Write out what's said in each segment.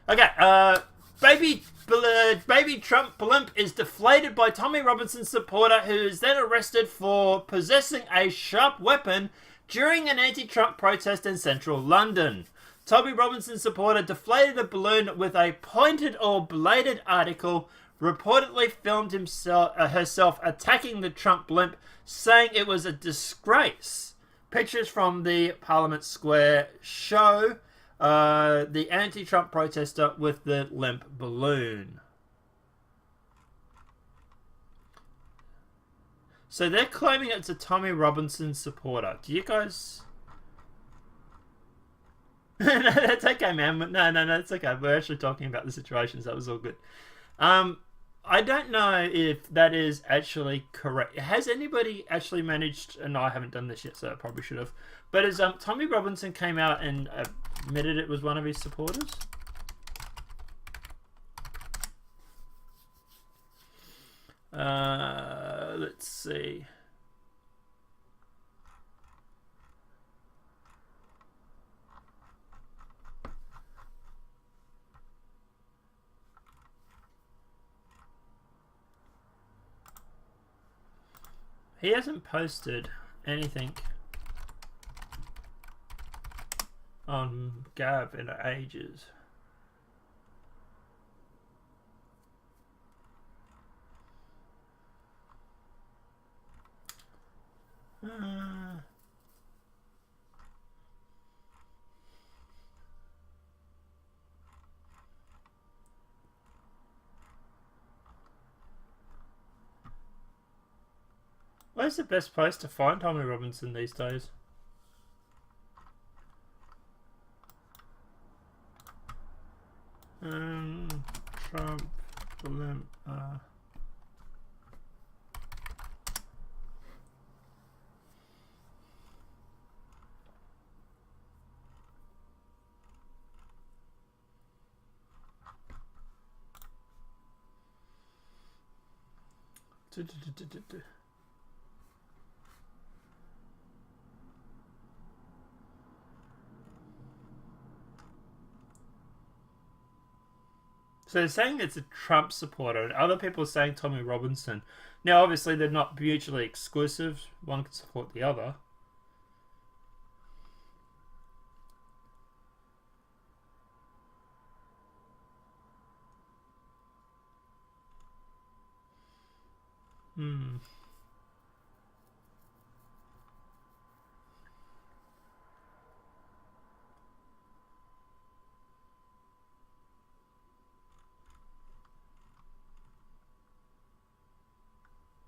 Okay, baby Trump blimp is deflated by Tommy Robinson supporter who is then arrested for possessing a sharp weapon during an anti-Trump protest in central London. Tommy Robinson supporter deflated a balloon with a pointed or bladed article, reportedly filmed herself attacking the Trump blimp, saying it was a disgrace. Pictures from the Parliament Square show the anti-Trump protester with the limp balloon. So they're claiming it's a Tommy Robinson supporter. Do you guys... No, that's okay, man. No, it's okay. We're actually talking about the situations. That was all good. I don't know if that is actually correct. Has anybody actually managed... No, I haven't done this yet, so I probably should have. But as Tommy Robinson came out and admitted it was one of his supporters? Let's see. He hasn't posted anything on Gab in ages. Where's the best place to find Tommy Robinson these days? Trump blimp. So they're saying it's a Trump supporter, and other people are saying Tommy Robinson. Now, obviously, they're not mutually exclusive. One can support the other.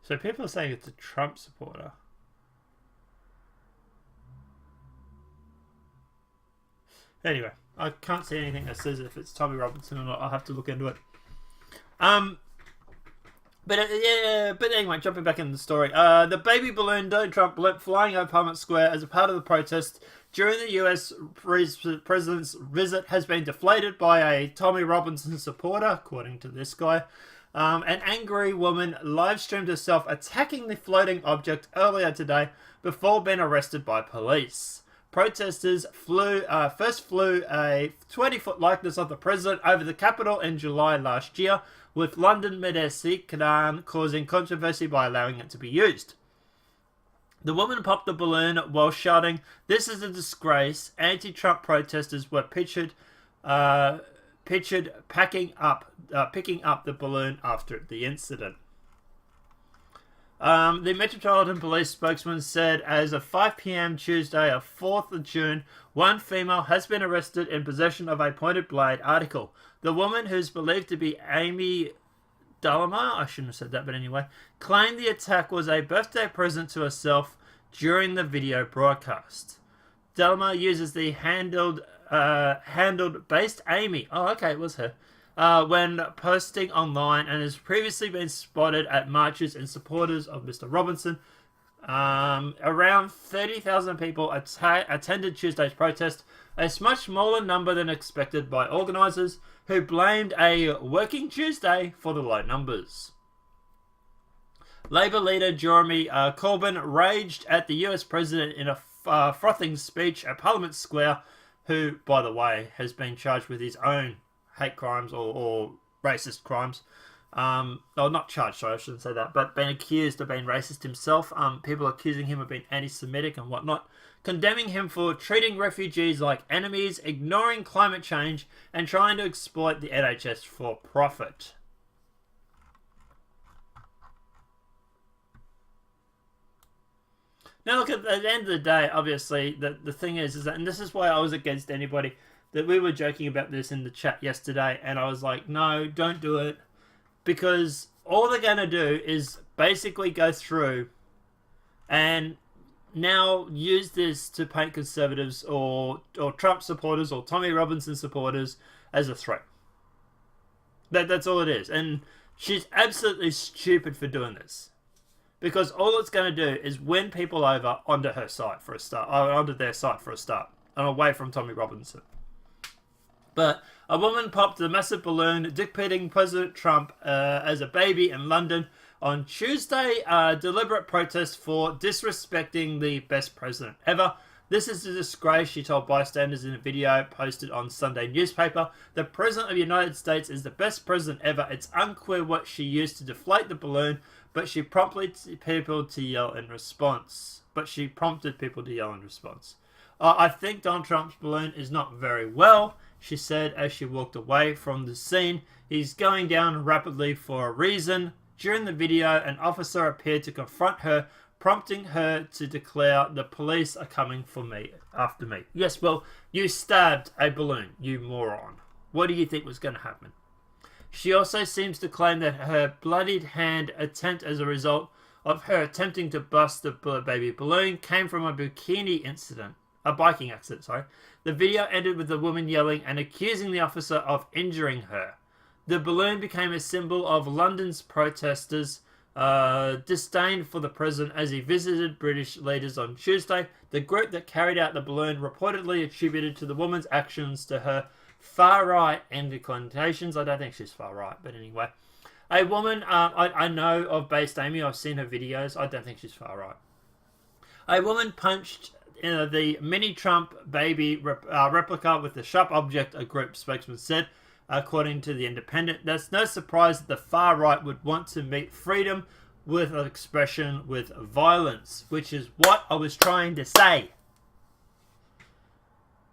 So people are saying it's a Trump supporter. Anyway, I can't see anything that says if it's Tommy Robinson or not. I'll have to look into it. But anyway, jumping back into the story. The baby balloon Donald Trump blimp flying over Parliament Square as a part of the protest during the US president's visit has been deflated by a Tommy Robinson supporter, according to this guy. An angry woman live-streamed herself attacking the floating object earlier today before being arrested by police. Protesters first flew a 20-foot likeness of the president over the Capitol in July last year, with London Mayor Khan causing controversy by allowing it to be used. The woman popped the balloon while shouting, "This is a disgrace." Anti-Trump protesters were pictured picking up the balloon after the incident. The Metropolitan Police spokesman said as of 5 p.m. Tuesday, 4th of June, one female has been arrested in possession of a pointed blade article. The woman, who's believed to be Amy Dallamar, I shouldn't have said that, but anyway, claimed the attack was a birthday present to herself during the video broadcast. Dallamar uses the handled based Amy. Oh, okay, it was her. When posting online and has previously been spotted at marches and supporters of Mr. Robinson. Around 30,000 people attended Tuesday's protest, a much smaller number than expected by organisers, who blamed a working Tuesday for the low numbers. Labour leader Jeremy Corbyn raged at the US president in a frothing speech at Parliament Square, who, by the way, has been charged with his own hate crimes or racist crimes. Not charged, sorry, I shouldn't say that, but been accused of being racist himself. People accusing him of being anti-Semitic and whatnot, condemning him for treating refugees like enemies, ignoring climate change, and trying to exploit the NHS for profit. Now look, at the end of the day, obviously, the thing is that, and this is why I was against anybody, that we were joking about this in the chat yesterday, and I was like, no, don't do it, because all they're going to do is basically go through and now use this to paint conservatives or Trump supporters or Tommy Robinson supporters as a threat. That's all it is, and she's absolutely stupid for doing this. Because all it's going to do is win people over onto her side for a start, or onto their side for a start, and away from Tommy Robinson. But a woman popped a massive balloon depicting President Trump as a baby in London on Tuesday, deliberate protest for disrespecting the best president ever. This is a disgrace, she told bystanders in a video posted on Sunday newspaper. The President of the United States is the best president ever. It's unclear what she used to deflate the balloon, but she prompted people to yell in response. I think Donald Trump's balloon is not very well, she said as she walked away from the scene. He's going down rapidly for a reason. During the video, an officer appeared to confront her, prompting her to declare, "The police are coming for me, after me." Yes, well, you stabbed a balloon, you moron. What do you think was going to happen? She also seems to claim that her bloodied hand attempt as a result of her attempting to bust the baby balloon came from a biking accident. The video ended with the woman yelling and accusing the officer of injuring her. The balloon became a symbol of London's protesters' disdain for the president as he visited British leaders on Tuesday. The group that carried out the balloon reportedly attributed to the woman's actions to her far-right inclinations. I don't think she's far-right, but anyway. A woman, I know of Based Amy, I've seen her videos, I don't think she's far-right. A woman punched the mini-Trump baby replica with a sharp object, a group spokesman said, according to The Independent. There's no surprise that the far-right would want to meet freedom with an expression with violence, which is what I was trying to say.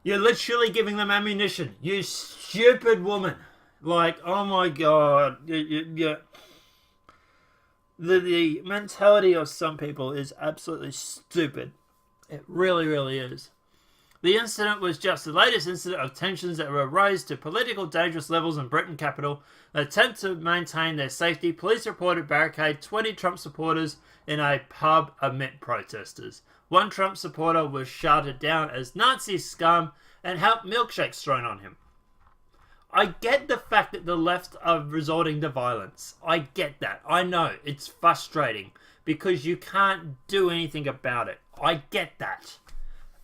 You're literally giving them ammunition. You stupid woman. Like, oh my god. The mentality of some people is absolutely stupid. It really, really is. The incident was just the latest incident of tensions that were raised to political dangerous levels in Britain capital. An attempt to maintain their safety. Police reported barricade 20 Trump supporters in a pub amid protesters. One Trump supporter was shouted down as Nazi scum and had milkshakes thrown on him. I get the fact that the left are resorting to violence. I get that. I know it's frustrating because you can't do anything about it. I get that.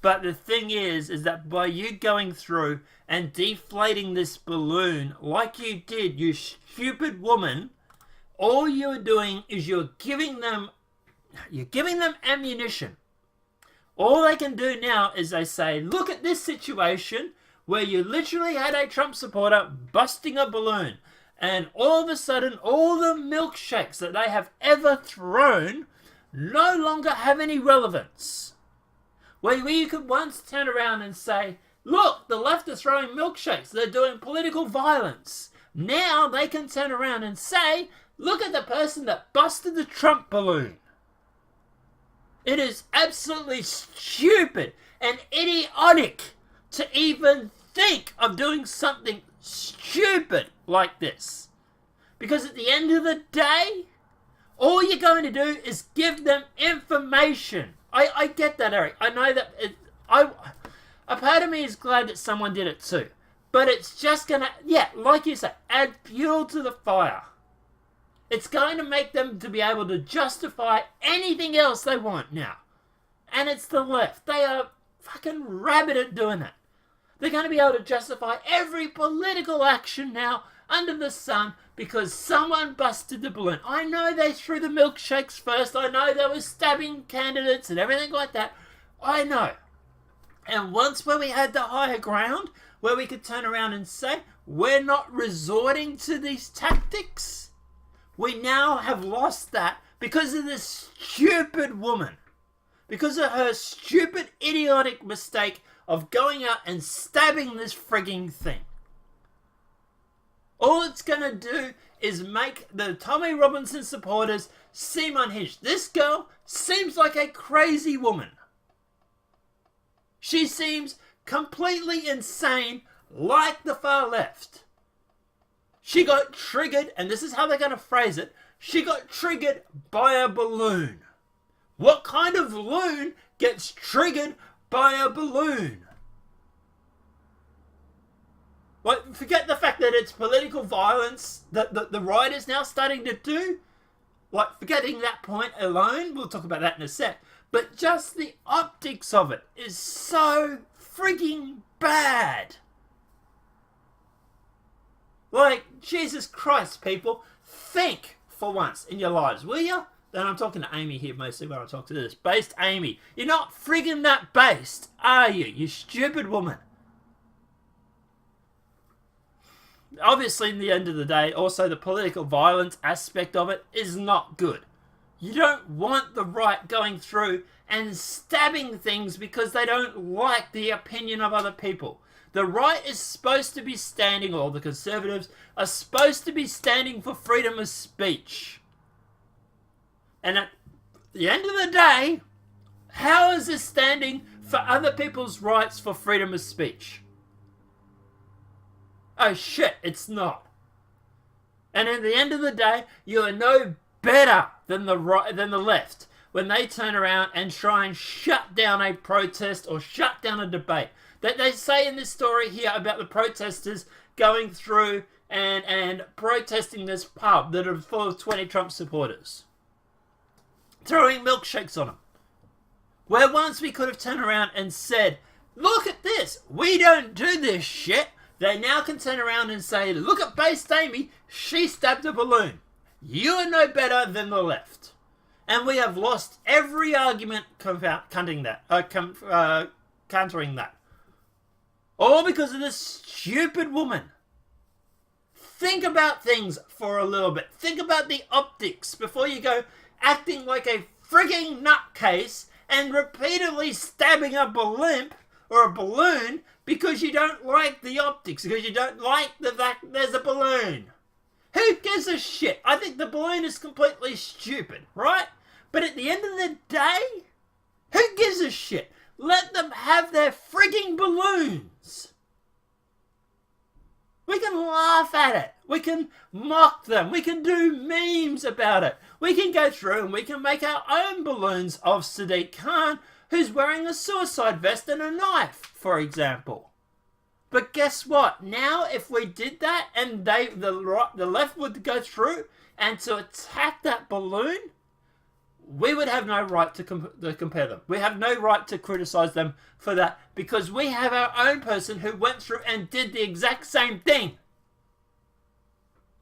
But the thing is that by you going through and deflating this balloon like you did, you stupid woman, all you're doing is you're giving them ammunition. All they can do now is they say, look at this situation where you literally had a Trump supporter busting a balloon, and all of a sudden all the milkshakes that they have ever thrown no longer have any relevance. Where you could once turn around and say, look, the left are throwing milkshakes, they're doing political violence. Now they can turn around and say, look at the person that busted the Trump balloon. It is absolutely stupid and idiotic to even think of doing something stupid like this. Because at the end of the day, all you're going to do is give them information. I get that, Eric. I know that. A part of me is glad that someone did it too. But it's just going to, like you say, add fuel to the fire. It's going to make them to be able to justify anything else they want now. And it's the left. They are fucking rabid at doing that. They're going to be able to justify every political action now under the sun because someone busted the balloon. I know they threw the milkshakes first. I know they were stabbing candidates and everything like that. I know. And once when we had the higher ground, where we could turn around and say, we're not resorting to these tactics? We now have lost that because of this stupid woman. Because of her stupid, idiotic mistake of going out and stabbing this frigging thing. All it's going to do is make the Tommy Robinson supporters seem unhinged. This girl seems like a crazy woman. She seems completely insane, like the far left. She got triggered, and this is how they're going to phrase it, she got triggered by a balloon. What kind of loon gets triggered by a balloon? Like, forget the fact that it's political violence that the right is now starting to do. Like, forgetting that point alone, we'll talk about that in a sec. But just the optics of it is so frigging bad. Like, Jesus Christ, people, think for once in your lives, will you? And I'm talking to Amy here mostly when I talk to this. Based Amy. You're not friggin' that based, are you? You stupid woman. Obviously, in the end of the day, also the political violence aspect of it is not good. You don't want the right going through and stabbing things because they don't like the opinion of other people. The right is supposed to be standing, or the conservatives are supposed to be standing for freedom of speech. And at the end of the day, how is this standing for other people's rights for freedom of speech? Oh shit, it's not. And at the end of the day, you are no better than the right, than the left when they turn around and try and shut down a protest or shut down a debate. That they say in this story here about the protesters going through and protesting this pub that are full of 20 Trump supporters, throwing milkshakes on them. Where once we could have turned around and said, look at this, we don't do this shit. They now can turn around and say, look at Based Amy, she stabbed a balloon. You are no better than the left. And we have lost every argument countering that. All because of this stupid woman. Think about things for a little bit. Think about the optics before you go acting like a frigging nutcase and repeatedly stabbing a blimp or a balloon because you don't like the optics, because you don't like the fact there's a balloon. Who gives a shit? I think the balloon is completely stupid, right? But at the end of the day, who gives a shit? Let them have their frigging balloons. We can laugh at it. We can mock them. We can do memes about it. We can go through and we can make our own balloons of Sadiq Khan, who's wearing a suicide vest and a knife, for example. But guess what? Now, if we did that and the left would go through and to attack that balloon, we would have no right to compare them. We have no right to criticize them for that because we have our own person who went through and did the exact same thing.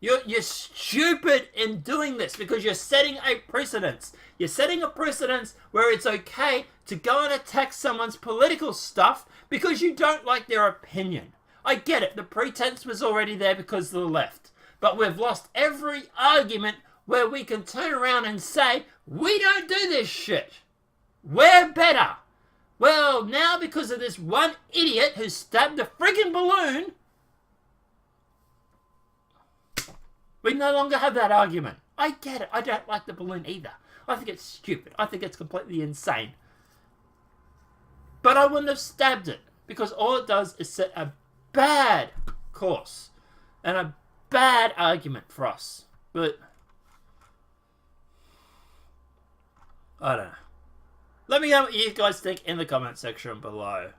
You're stupid in doing this because you're setting a precedence. You're setting a precedence where it's okay to go and attack someone's political stuff because you don't like their opinion. I get it. The pretense was already there because of the left. But we've lost every argument where we can turn around and say, we don't do this shit. We're better. Well, now because of this one idiot who stabbed a friggin' balloon, we no longer have that argument. I get it. I don't like the balloon either. I think it's stupid. I think it's completely insane. But I wouldn't have stabbed it because all it does is set a bad course and a bad argument for us. But I don't know. Let me know what you guys think in the comment section below.